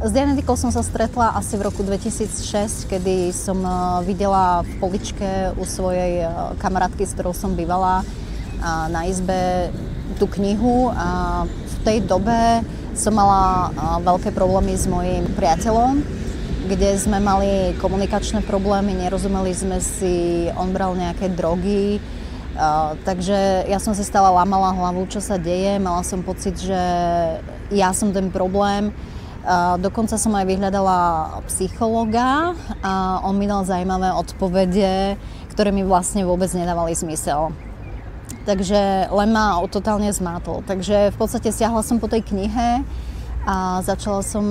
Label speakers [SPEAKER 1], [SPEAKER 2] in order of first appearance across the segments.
[SPEAKER 1] S Dianetikou som sa stretla asi v roku 2006, kedy som videla v poličke u svojej kamarátky, s ktorou som bývala na izbe, tú knihu. A v tej dobe som mala veľké problémy s mojím priateľom, kde sme mali komunikačné problémy, nerozumeli sme si, on bral nejaké drogy. Takže ja som si stále lámala hlavu, čo sa deje. Mala som pocit, že ja som ten problém. Dokonca som aj vyhľadala psychologa a on mi dal zaujímavé odpovede, ktoré mi vlastne vôbec nedávali zmysel. Takže len ma totálne zmátol. Takže v podstate siahla som po tej knihe a začala som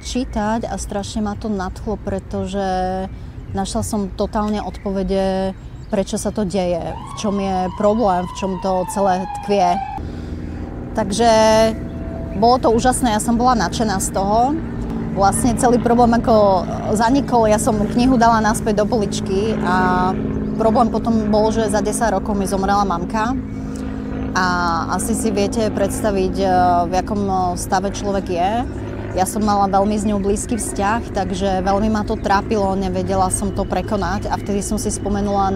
[SPEAKER 1] čítať a strašne ma to nadchlo, pretože našla som totálne odpovede, prečo sa to deje, v čom je problém, v čom to celé tkvie. Takže bolo to úžasné, ja som bola nadšená z toho. Vlastne celý problém ako zanikol, ja som knihu dala naspäť do poličky a problém potom bol, že za 10 rokov mi zomrela mamka. A asi si viete predstaviť, v akom stave človek je. Ja som mala veľmi s ňou blízky vzťah, takže veľmi ma to trápilo, nevedela som to prekonať a vtedy som si spomenula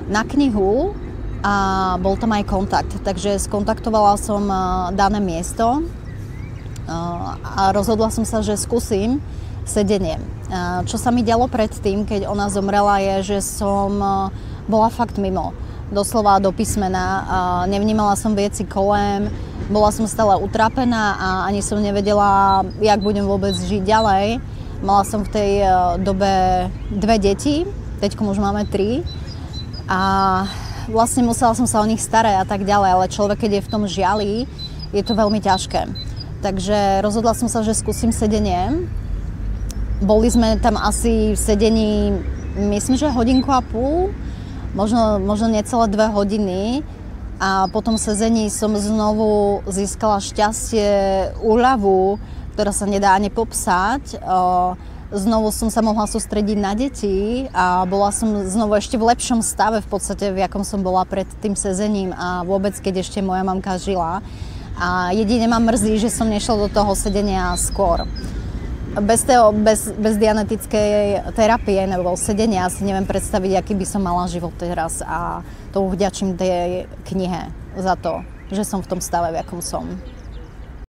[SPEAKER 1] na knihu a bol tam aj kontakt. Takže skontaktovala som dané miesto a rozhodla som sa, že skúsim sedenie. Čo sa mi dialo predtým, keď ona zomrela, je, že som bola fakt mimo. Doslova do písmena. Nevnímala som veci kolem, bola som stále utrapená a ani som nevedela, jak budem vôbec žiť ďalej. Mala som v tej dobe 2 deti, teďkom už máme 3 a vlastne musela som sa o nich starať a tak ďalej, ale človek, keď je v tom žiali, je to veľmi ťažké. Takže rozhodla som sa, že skúsim sedenie. Boli sme tam asi v sedení, myslím, že 1,5 hodiny, možno necelé 2 hodiny. A potom v sezení som znovu získala šťastie, úľavu, ktorá sa nedá ani popsať. Znovu som sa mohla sústrediť na deti a bola som znovu ešte v lepšom stave v podstate, v akom som bola pred tým sezením a vôbec, keď ešte moja mamka žila. A jedine ma mrzí, že som nešla do toho sedenia skôr. Bez dianetickej terapie nebo sedenia si neviem predstaviť, aký by som mala život teraz a to vďačím tej knihe za to, že som v tom stave, v akom som.